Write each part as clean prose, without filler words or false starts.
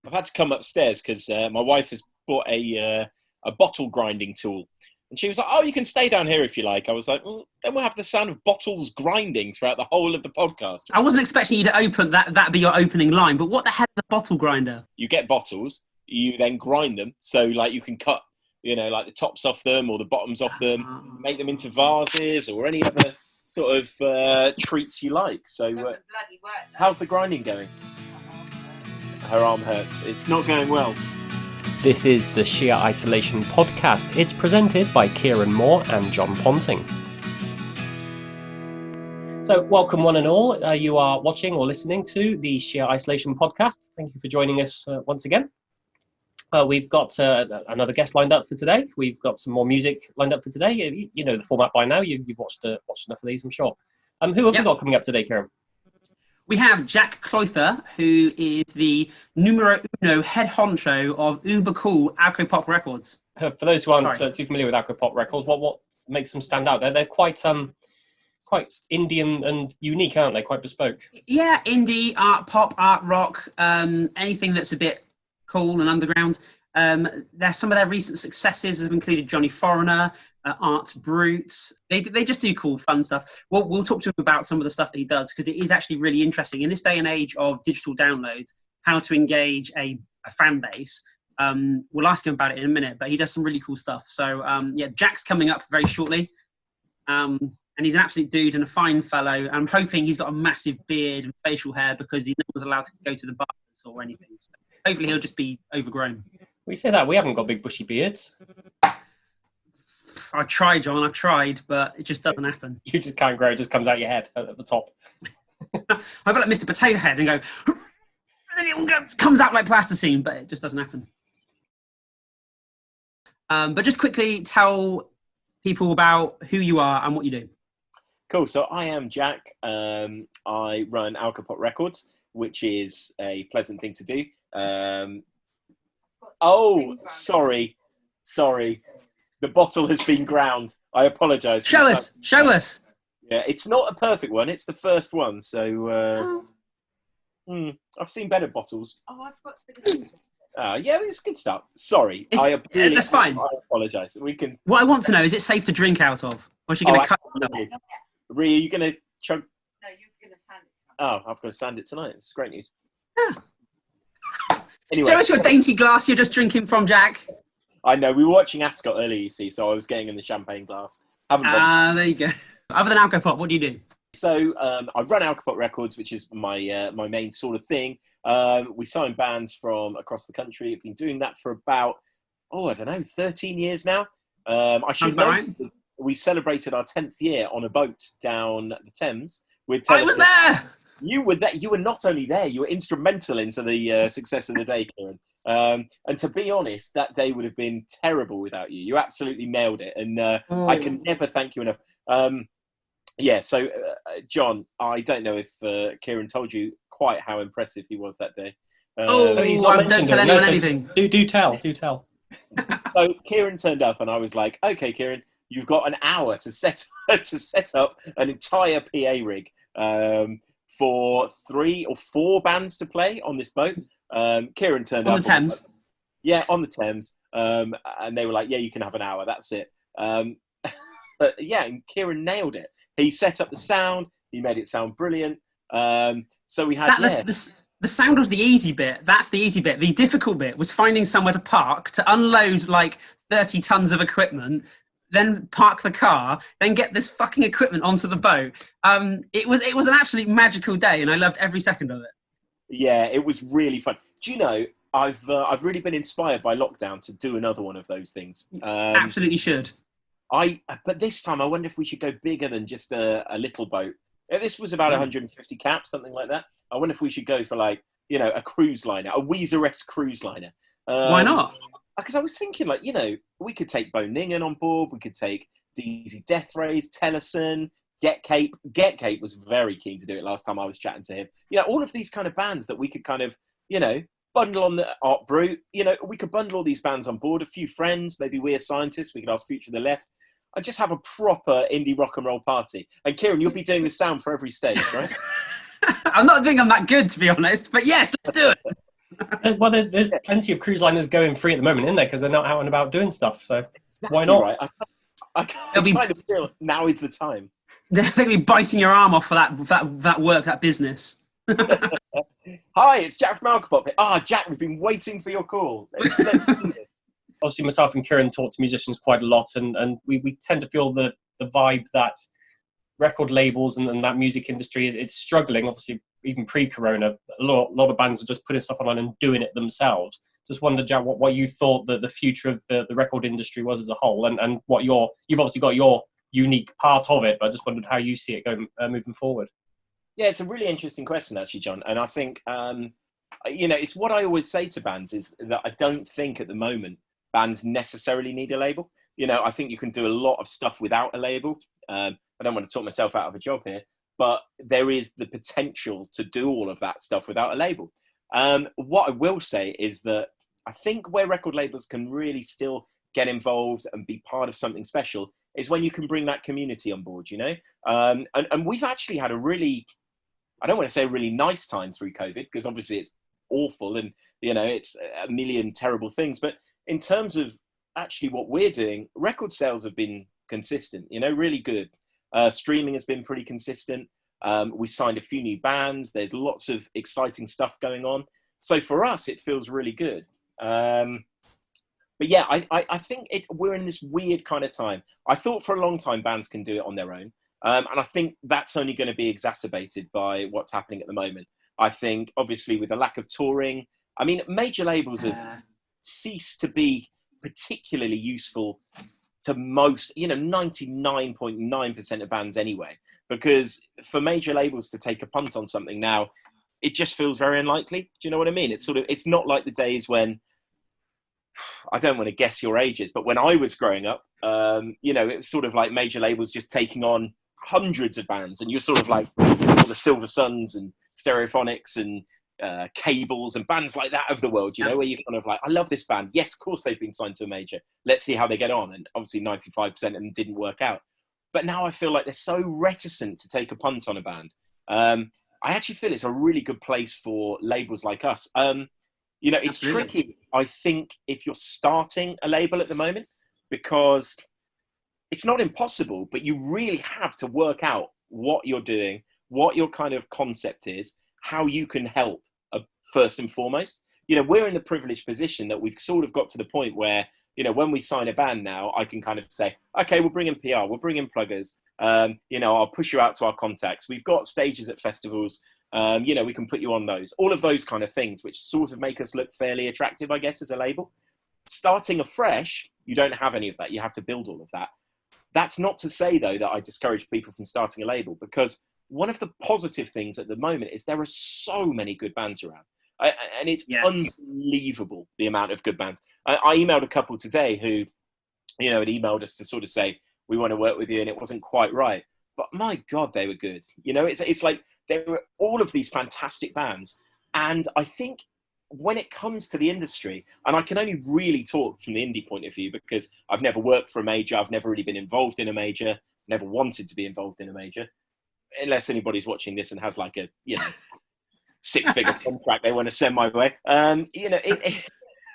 I've had to come upstairs because my wife has bought a bottle grinding tool. And she was like, oh, you can stay down here if you like. I was like, well, then we'll have the sound of bottles grinding throughout the whole of the podcast. I wasn't expecting you to open that be your opening line, but what the hell is a bottle grinder? You get bottles, you then grind them. So, like, you can cut, like the tops off them or the bottoms off them, make them into vases or any other sort of treats you like. So, how's the grinding going? Her arm hurts. It's not going well. This is the Sheer Isolation podcast. It's presented by Kieran Moore and Jon Ponting. So welcome one and all. You are watching or listening to the Sheer Isolation podcast. Thank you for joining us once again. We've got another guest lined up for today. We've got some more music lined up for today. You know the format by now. You've watched enough of these, I'm sure. Who have we got coming up today, Kieran? We have Jack Clothier, who is the numero uno head honcho of uber cool Alcopop records. For those who aren't too familiar with Alcopop records, what makes them stand out? They're quite Indian and unique, aren't they? Quite bespoke. Yeah, indie, art pop, art rock, anything that's a bit cool and underground. There's some of their recent successes have included Foreigner, Art Brut. They just do cool, fun stuff. We'll talk to him about some of the stuff that he does because it is actually really interesting in this day and age of digital downloads. How to engage a fan base. We'll ask him about it in a minute, but he does some really cool stuff. So Jack's coming up very shortly, and he's an absolute dude and a fine fellow. I'm hoping he's got a massive beard and facial hair because he was allowed to go to the barbers or anything. So hopefully he'll just be overgrown. We say that we haven't got big bushy beards. I tried, John. I've tried, but it just doesn't happen. You just can't grow; it just comes out your head at the top. I bet like Mr. Potato Head and go, and then it all comes out like plasticine, but it just doesn't happen. But just quickly tell people about who you are and what you do. Cool. So I am Jack. I run Alcopop Records, which is a pleasant thing to do. Sorry. The bottle has been ground. I apologise. Show us. Yeah, it's not a perfect one. It's the first one. So I've seen better bottles. Oh, I've got to be the yeah, it's a good start. Sorry. That's fine. I apologise. We can. What I want to know, is it safe to drink out of? Or is she going to cut it? Rhea, are you going to chug? No, you're going to sand it. Oh, I've got to sand it tonight. It's great news. Yeah. Anyway, show us your dainty glass you're just drinking from, Jack. I know. We were watching Ascot earlier, you see, so I was getting in the champagne glass. There you go. Other than Alcopop, what do you do? So I run Alcopop Records, which is my main sort of thing. We sign bands from across the country. I've been doing that for about, 13 years now. I should know. Right. We celebrated our 10th year on a boat down the Thames with Tellison. I was there! You were there. You were not only there, you were instrumental into the success of the day, Kieran. And to be honest, that day would have been terrible without you. You absolutely nailed it. And I can never thank you enough. So John, I don't know if Kieran told you quite how impressive he was that day. He's not don't tell anyone anything. Do tell. So Kieran turned up and I was like, okay, Kieran, you've got an hour to set up an entire PA rig for 3 or 4 bands to play on this boat. Kieran turned up on the Thames. On the Thames. And they were like, yeah, you can have an hour. That's it. And Kieran nailed it. He set up the sound. He made it sound brilliant. So we had the sound was the easy bit. That's the easy bit. The difficult bit was finding somewhere to park, to unload like 30 tons of equipment, then park the car, then get this fucking equipment onto the boat. It was an absolute magical day, and I loved every second of it. Yeah, it was really fun. Do you know, I've really been inspired by lockdown to do another one of those things. Absolutely should. But this time I wonder if we should go bigger than just a little boat. This was about 150 caps, something like that. I wonder if we should go for a cruise liner, a Weezer-esque cruise liner. Why not? Because I was thinking, we could take Bo Ningen on board. We could take DZ Death Rays, Tellison, Get Cape. Get Cape was very keen to do it last time I was chatting to him. All of these kind of bands that we could kind of, bundle on the Art Brut. We could bundle all these bands on board, a few friends, maybe We're Scientists. We could ask Future the Left. And just have a proper indie rock and roll party. And Kieran, you'll be doing the sound for every stage, right? I'm not think I'm that good, to be honest, but yes, let's do it. Well, there's plenty of cruise liners going free at the moment, isn't there? Because they're not out and about doing stuff. So why not? Right. I kind of feel now is the time. They're going to be biting your arm off for that work, that business. Hi, it's Jack from Alcopop. Jack, we've been waiting for your call. Obviously, myself and Kieran talk to musicians quite a lot, and we tend to feel the vibe that record labels and that music industry, it's struggling. Obviously, even pre-corona, a lot of bands are just putting stuff online and doing it themselves. Just wondered, Jack, what you thought that the future of the record industry was as a whole, and what you've obviously got your unique part of it, but I just wondered how you see it going moving forward. Yeah, it's a really interesting question, actually, John. And I think, it's what I always say to bands is that I don't think at the moment bands necessarily need a label. I think you can do a lot of stuff without a label. I don't want to talk myself out of a job here, but there is the potential to do all of that stuff without a label. What I will say is that I think where record labels can really still get involved and be part of something special is when you can bring that community on board, and we've actually had a really, I don't want to say a really nice time through COVID, because obviously it's awful and, it's a million terrible things. But in terms of actually what we're doing, record sales have been consistent, really good. Streaming has been pretty consistent. We signed a few new bands. There's lots of exciting stuff going on. So for us, it feels really good. But yeah, I think we're in this weird kind of time. I thought for a long time bands can do it on their own. And I think that's only going to be exacerbated by what's happening at the moment. I think, obviously, with the lack of touring, major labels have ceased to be particularly useful to most, 99.9% of bands anyway. Because for major labels to take a punt on something now, it just feels very unlikely. Do you know what I mean? It's not like the days when, I don't want to guess your ages, but when I was growing up, it was sort of like major labels just taking on hundreds of bands, and you're sort of like all the Silver Suns and Stereophonics and Cables and bands like that of the world, where you're kind of like, I love this band. Yes, of course they've been signed to a major. Let's see how they get on. And obviously 95% of them didn't work out. But now I feel like they're so reticent to take a punt on a band. I actually feel it's a really good place for labels like us. It's tricky, I think, if you're starting a label at the moment, because it's not impossible, but you really have to work out what you're doing, what your kind of concept is, how you can help, first and foremost. We're in the privileged position that we've sort of got to the point where, when we sign a band now, I can kind of say, okay, we'll bring in PR, we'll bring in pluggers, I'll push you out to our contacts. We've got stages at festivals, we can put you on those. All of those kind of things, which sort of make us look fairly attractive, I guess, as a label. Starting afresh, you don't have any of that. You have to build all of that. That's not to say, though, that I discourage people from starting a label, because one of the positive things at the moment is there are so many good bands around. And it's unbelievable, the amount of good bands. I emailed a couple today who, had emailed us to sort of say, we want to work with you, and it wasn't quite right. But my God, they were good. It's like there were all of these fantastic bands. And I think when it comes to the industry, and I can only really talk from the indie point of view, because I've never worked for a major, I've never really been involved in a major, never wanted to be involved in a major, unless anybody's watching this and has like a, six-figure contract they want to send my way.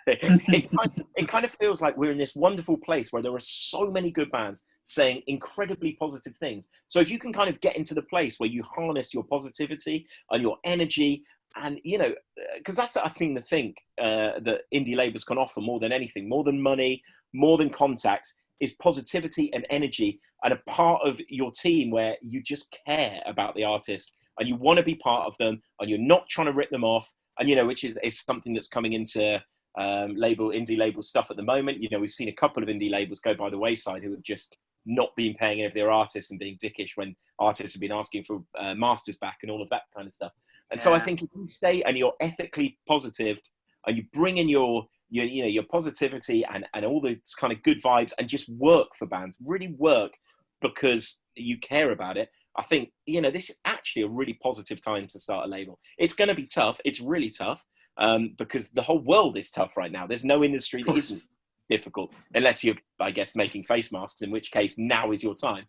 It kind of feels like we're in this wonderful place where there are so many good bands saying incredibly positive things. So if you can kind of get into the place where you harness your positivity and your energy, and because that's, I think, the thing that indie labels can offer more than anything, more than money, more than contacts, is positivity and energy, and a part of your team where you just care about the artist and you want to be part of them, and you're not trying to rip them off, and which is something that's coming into indie label stuff at the moment. We've seen a couple of indie labels go by the wayside who have just not been paying any of their artists and being dickish when artists have been asking for masters back and all of that kind of stuff. And so I think if you stay and you're ethically positive and you bring in your positivity and all those kind of good vibes and just work for bands, really work because you care about it, I think, this is actually a really positive time to start a label. It's going to be tough. It's really tough because the whole world is tough right now. There's no industry that isn't difficult, unless you're, I guess, making face masks, in which case now is your time.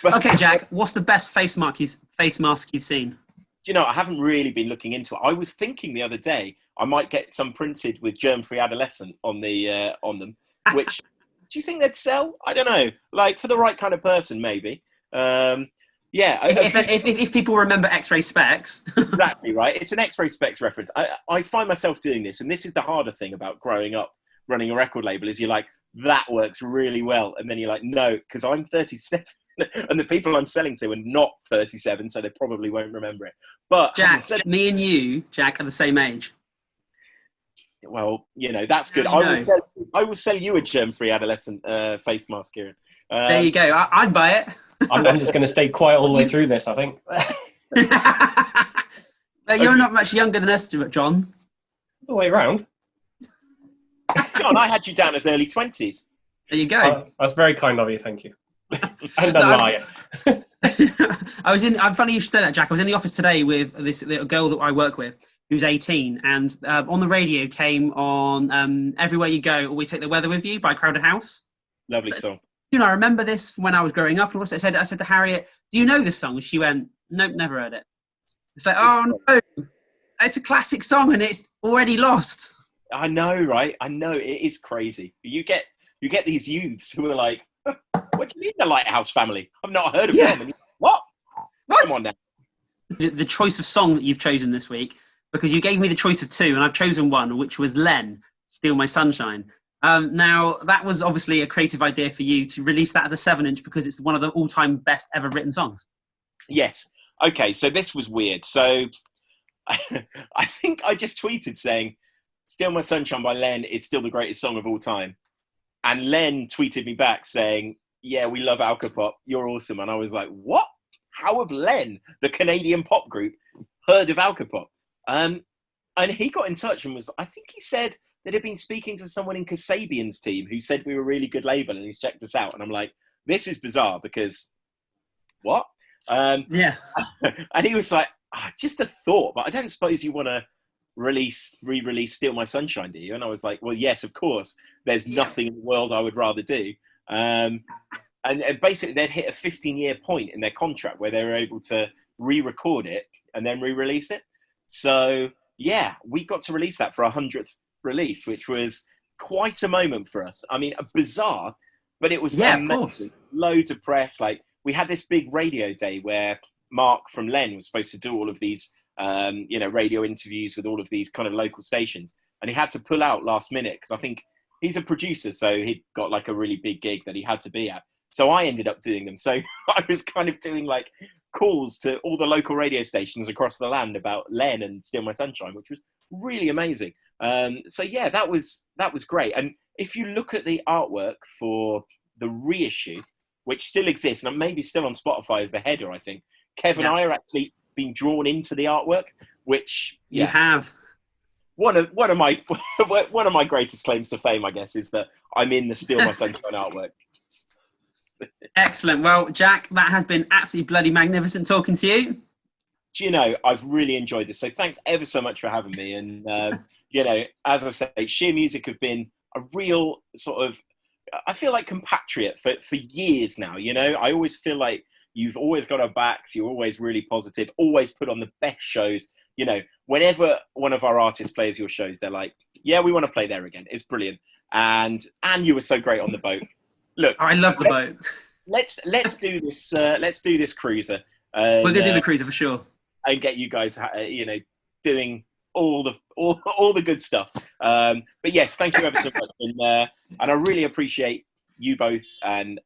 Okay, Jack, what's the best face mask you've seen? you know, I haven't really been looking into it. I was thinking the other day I might get some printed with germ-free adolescent on them. Which do you think they'd sell? I don't know. Like for the right kind of person, maybe. Yeah. If people remember X-ray specs. Exactly right. It's an X-ray specs reference. I find myself doing this, and this is the harder thing about growing up running a record label. Is you're like, that works really well, and then you're like, no, because I'm 37. And the people I'm selling to are not 37, so they probably won't remember it. But Jack, me and you, Jack, are the same age. Well, you know, that's good. I will sell you a germ-free adolescent face mask, Kieran. There you go. I'd buy it. I'm just going to stay quiet all the way through this, I think. But you're not much younger than us, John. The way around. John, I had you down as early 20s. There you go. That's very kind of you, thank you. And a liar. I'm funny you should say that, Jack. I was in the office today with this little girl that I work with who's 18, and on the radio came on Everywhere You Go, Always Take the Weather With You by Crowded House. Lovely song. You know, I remember this from when I was growing up. And I said to Harriet, do you know this song? And she went, nope, never heard it. It's like, oh no, it's a classic song and it's already lost. I know, right? I know, it is crazy. You get these youths who are like, what do you mean the Lighthouse Family? I've not heard of them. And what? Come on now. The choice of song that you've chosen this week, because you gave me the choice of two, and I've chosen one, which was Len, Steal My Sunshine. Now, that was obviously a creative idea for you to release that as a 7-inch because it's one of the all-time best ever written songs. Yes. Okay, so this was weird. So I think I just tweeted saying, Steal My Sunshine by Len is still the greatest song of all time. And Len tweeted me back saying, yeah, we love Alcopop. You're awesome. And I was like, what? How have Len, the Canadian pop group, heard of Alcopop? And he got in touch and I think he said that he'd been speaking to someone in Kasabian's team who said we were a really good label and he's checked us out. And I'm like, this is bizarre because what? Yeah. And he was like, just a thought, but I don't suppose you want to re-release Steal My Sunshine, do you? And I was like, well, yes, of course. There's nothing in the world I would rather do. And basically they'd hit a 15-year point in their contract where they were able to re-record it and then re-release it. So yeah, we got to release that for our 100th release, which was quite a moment for us. I mean, bizarre, but it was amazing. Loads of press. Like we had this big radio day where Mark from Len was supposed to do all of these radio interviews with all of these kind of local stations, and he had to pull out last minute because I think he's a producer, so he'd got like a really big gig that he had to be at. So I ended up doing them. So I was kind of doing like calls to all the local radio stations across the land about Len and Steal My Sunshine, which was really amazing. So yeah, that was great. And if you look at the artwork for the reissue, which still exists, and maybe still on Spotify as the header, I think Kev and I are actually being drawn into the artwork, which you have. One of my greatest claims to fame, I guess, is that I'm in the Steal My Sunshine artwork. Excellent. Well, Jack, that has been absolutely bloody magnificent talking to you. Do you know, I've really enjoyed this. So thanks ever so much for having me. And, as I say, Sheer Music have been a real sort of, I feel like compatriot for years now. You know, I always feel like you've always got our backs. You're always really positive, always put on the best shows. You know, whenever one of our artists plays your shows, they're like, yeah, we want to play there again. It's brilliant. And you were so great on the boat. Look, I love the boat. Let's do this. Let's do this cruiser. We're gonna do the cruiser for sure, and get you guys, doing all the good stuff. But yes, thank you ever so much, and I really appreciate you both. And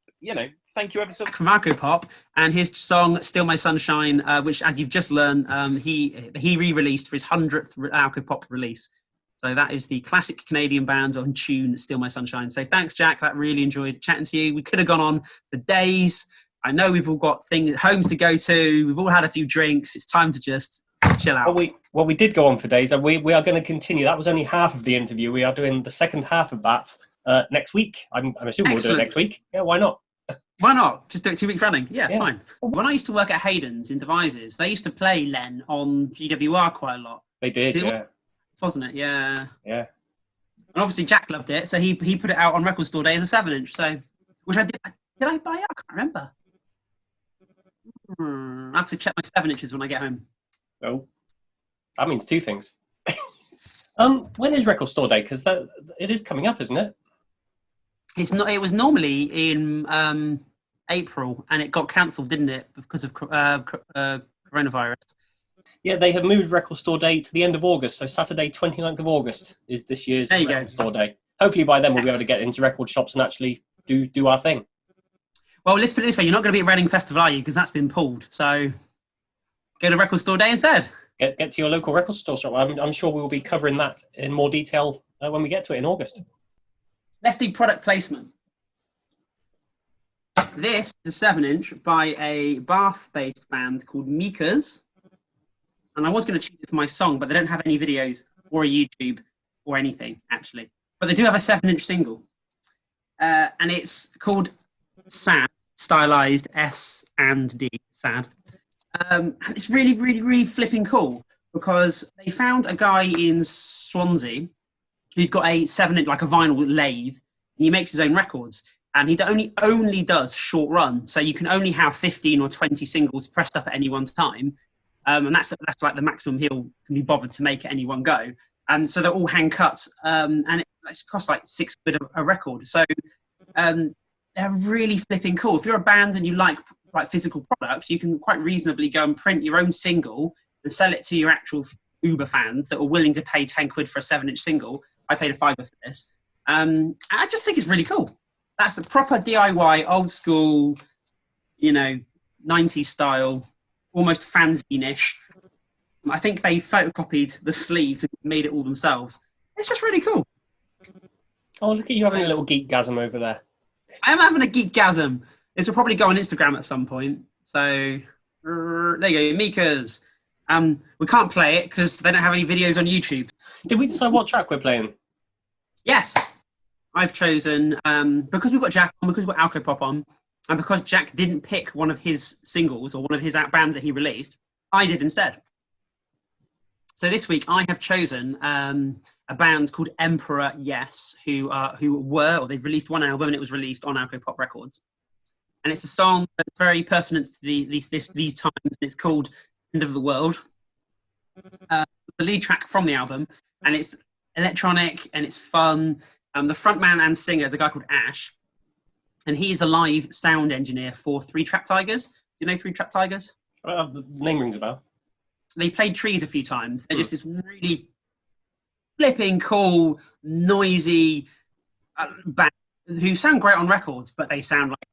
thank you ever so much. From Alcopop and his song "Steal My Sunshine," which, as you've just learned, he re-released for his 100th Alcopop release. So that is the classic Canadian band on tune, Steal My Sunshine. So thanks, Jack. I really enjoyed chatting to you. We could have gone on for days. I know we've all got homes to go to. We've all had a few drinks. It's time to just chill out. Well, we did go on for days, and we are going to continue. That was only half of the interview. We are doing the second half of that next week. I'm assuming we'll do it next week. Yeah, why not? Why not? Just do it 2 weeks running. Yeah, it's fine. When I used to work at Hayden's in Devizes, they used to play Len on GWR quite a lot. They did, yeah. Wasn't it? Yeah. Yeah. And obviously Jack loved it, so he put it out on Record Store Day as a 7-inch. So, which I did. Did I buy it? I can't remember. I have to check my 7 inches when I get home. Oh, that means two things. When is Record Store Day? Because it is coming up, isn't it? It's not. It was normally in April, and it got cancelled, didn't it, because of coronavirus? Yeah, they have moved Record Store Day to the end of August. So Saturday, 29th of August is this year's Record Store Day. Hopefully by then we'll be able to get into record shops and actually do our thing. Well, let's put it this way: you're not going to be at Reading Festival, are you? Because that's been pulled. So go to Record Store Day instead. Get to your local record store shop. I'm sure we will be covering that in more detail when we get to it in August. Let's do product placement. This is a 7-inch by a Bath-based band called Mikas. And I was going to choose it for my song, but they don't have any videos or a YouTube or anything, actually. But they do have a 7-inch single. And it's called Sad, stylized S and D, Sad. And it's really, really, really flipping cool because they found a guy in Swansea who's got a 7-inch, like a vinyl lathe, and he makes his own records. And he only does short run, so you can only have 15 or 20 singles pressed up at any one time, and that's like the maximum he'll can be bothered to make at any one go. And so they're all hand cut, and it costs like £6 a record. So they're really flipping cool. If you're a band and you like physical products, you can quite reasonably go and print your own single and sell it to your actual Uber fans that are willing to pay £10 for a 7-inch single. I paid £5 for this. And I just think it's really cool. That's a proper DIY, old school, 90s style, almost fanzine-ish. I think they photocopied the sleeves and made it all themselves. It's just really cool. Oh, look at you having a little geekgasm over there. I am having a geekgasm. This will probably go on Instagram at some point. So, there you go, Mikas. We can't play it because they don't have any videos on YouTube. Did we decide what track we're playing? Yes. I've chosen, because we've got Jack on, because we've got Alcopop on, and because Jack didn't pick one of his singles or one of his bands that he released, I did instead. So this week I have chosen a band called Emperor Yes, who they've released one album and it was released on Alcopop Records. And it's a song that's very pertinent to these times, and it's called End of the World. The lead track from the album, and it's electronic and it's fun. The frontman and singer is a guy called Ash, and he is a live sound engineer for 3 Trap Tigers. You know 3 Trap Tigers? The name rings a bell. They played Trees a few times. They're just this really flipping cool, noisy band who sound great on records, but they sound like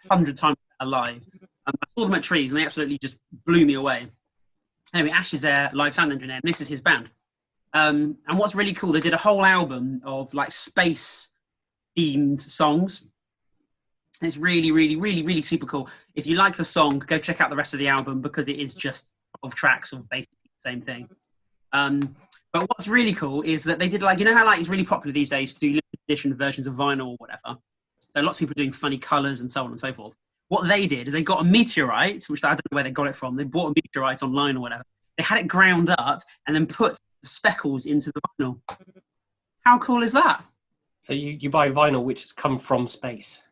100 times better live. I saw them at Trees, and they absolutely just blew me away. Anyway, Ash is their live sound engineer, and this is his band. And what's really cool, they did a whole album of like space-themed songs. And it's really, really, really, really super cool. If you like the song, go check out the rest of the album because it is just 12 tracks of basically the same thing. But what's really cool is that they did how it's really popular these days to do limited edition versions of vinyl or whatever. So lots of people are doing funny colours and so on and so forth. What they did is they got a meteorite, which I don't know where they got it from. They bought a meteorite online or whatever. They had it ground up and then put speckles into the vinyl. How cool is that? So you buy vinyl which has come from space.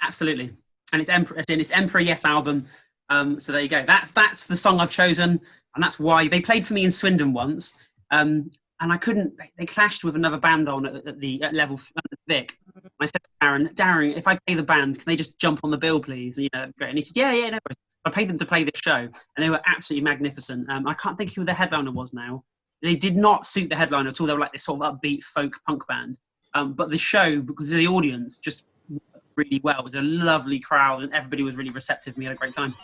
Absolutely. And it's Emperor Yes album. So there you go. That's the song I've chosen, and that's why they played for me in Swindon once. And I couldn't. They clashed with another band on at level Vic. I said to Darren, if I pay the band, can they just jump on the bill, please? Great. And he said, yeah, no worries. I paid them to play this show, and they were absolutely magnificent. I can't think who the headliner was now. They did not suit the headliner at all. They were like this sort of upbeat folk punk band. But the show, because of the audience, just worked really well. It was a lovely crowd, and everybody was really receptive. We had a great time.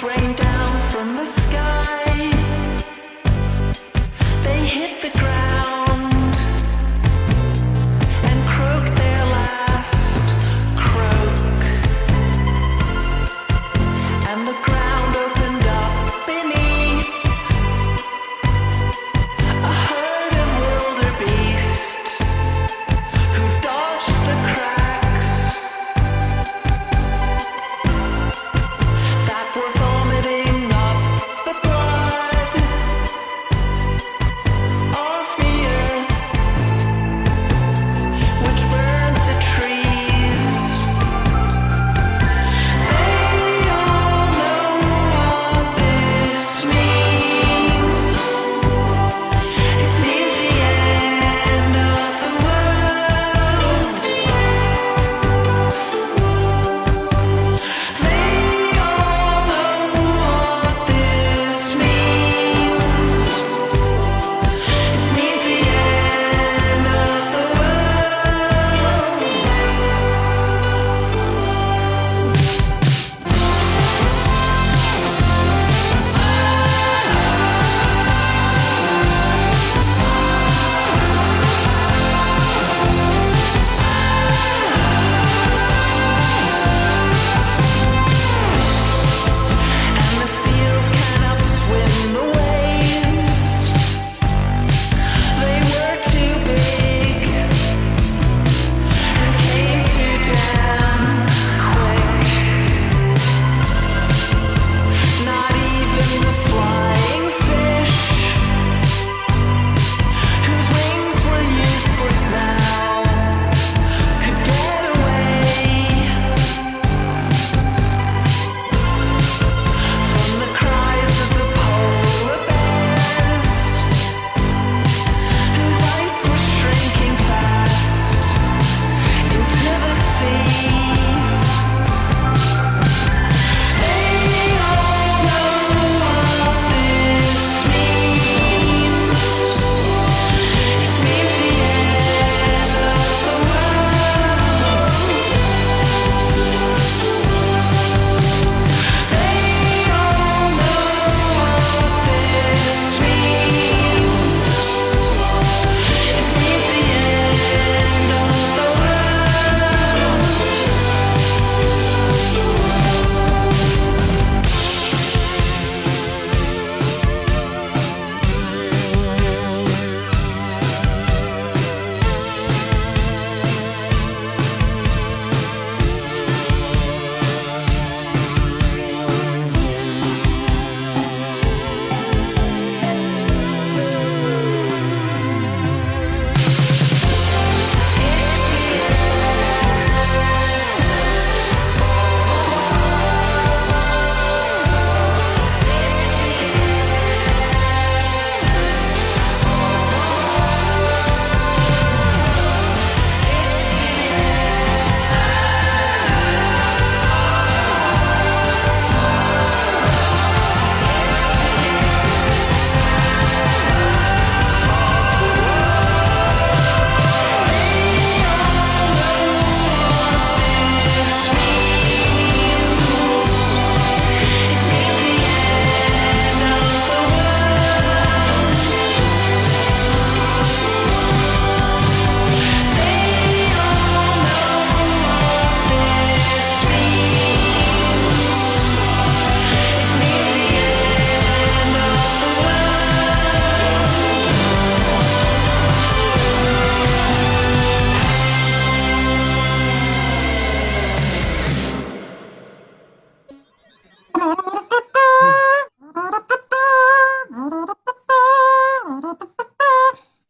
Rain down from the sky, they hit the ground and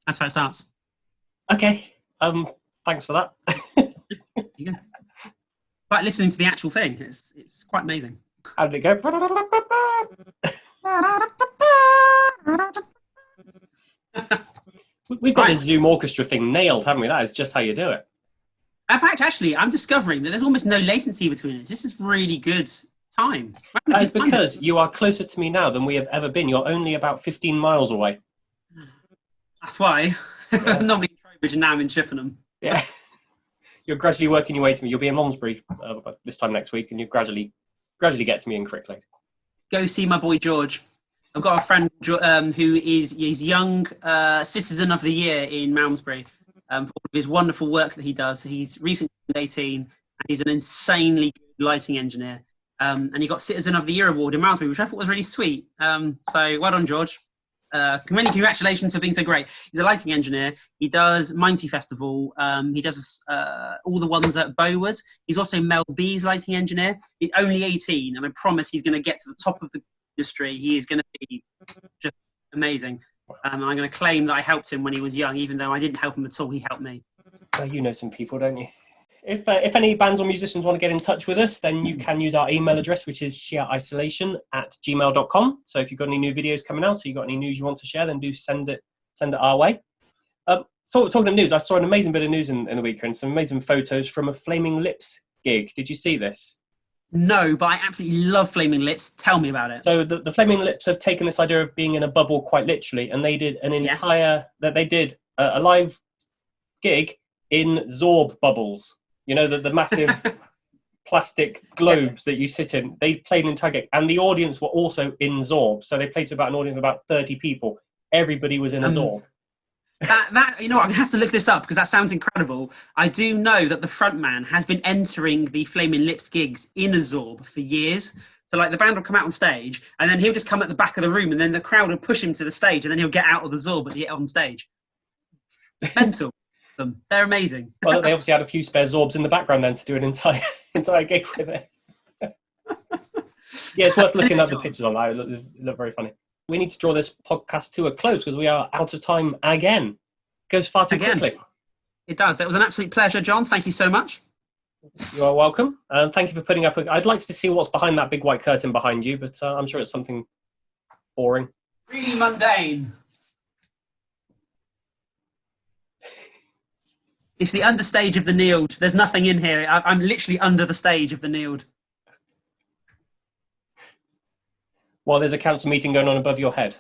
That's how it starts. Okay. Thanks for that. There you go. Like listening to the actual thing. It's quite amazing. How did it go? We've got Right. the Zoom orchestra thing nailed, haven't we? That is just how you do it. In fact, actually, I'm discovering that there's almost no latency between us. This is really good time. That is because you are closer to me now than we have ever been. You're only about 15 miles away. That's why. Yeah. I'm normally in Trowbridge and now I'm in Chippenham. Yeah. You're gradually working your way to me. You'll be in Malmesbury this time next week, and you gradually get to me in Cricklade. Go see my boy George. I've got a friend who is young citizen of the year in Malmesbury for all of his wonderful work that he does. He's recently turned 18 and he's an insanely good lighting engineer. And he got Citizen of the Year award in Malmesbury, which I thought was really sweet. So well done, George. Many congratulations for being so great. He's a lighting engineer. He does Mighty Festival. He does all the ones at Bowood. He's also Mel B's lighting engineer. He's only 18, and I promise he's going to get to the top of the industry. He is going to be just amazing. I'm going to claim that I helped him when he was young, even though I didn't help him at all. He helped me. You know some people, don't you? If any bands or musicians want to get in touch with us, then you can use our email address, which is sheerisolation@gmail.com. So if you've got any new videos coming out, or you've got any news you want to share, then do send it our way. So talking of news, I saw an amazing bit of news in the week, and some amazing photos from a Flaming Lips gig. Did you see this? No, but I absolutely love Flaming Lips. Tell me about it. So the Flaming Lips have taken this idea of being in a bubble quite literally, and they did a live gig in Zorb bubbles. You know, the massive plastic globes that you sit in. They played an entire gig, and the audience were also in Zorb. So they played to about an audience of about 30 people. Everybody was in a Zorb. That you know what, I'm going to have to look this up because that sounds incredible. I do know that the frontman has been entering the Flaming Lips gigs in a Zorb for years. So like the band will come out on stage and then he'll just come at the back of the room and then the crowd will push him to the stage and then he'll get out of the Zorb and get on stage. Mental. They're amazing. Well, they obviously had a few spare Zorbs in the background then to do an entire gig with it. Yeah, it's worth looking up the pictures on that. It look very funny. We need to draw this podcast to a close because we are out of time again. It goes far too quickly. It does. It was an absolute pleasure, John. Thank you so much. You are welcome. Thank you for putting up. I'd like to see what's behind that big white curtain behind you, but I'm sure it's something boring. Really mundane. It's the understage of the Neeld. There's nothing in here. I'm literally under the stage of the Neeld. While there's a council meeting going on above your head.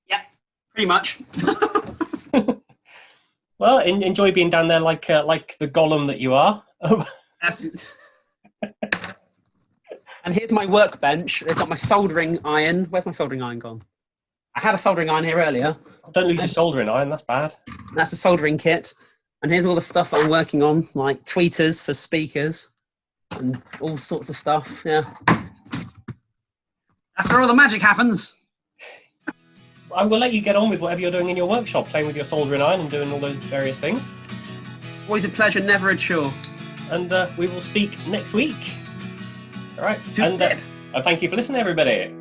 Yeah, pretty much. Well, enjoy being down there like the golem that you are. And here's my workbench. It's got my soldering iron. Where's my soldering iron gone? I had a soldering iron here earlier. Don't lose your soldering iron, that's bad. That's a soldering kit. And here's all the stuff that I'm working on, like tweeters for speakers and all sorts of stuff. Yeah. That's where all the magic happens. I will let you get on with whatever you're doing in your workshop, playing with your soldering iron and doing all those various things. Always a pleasure, never a chore. And we will speak next week. All right. And thank you for listening, everybody.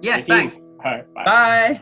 Yes, thanks. All right, bye. Bye.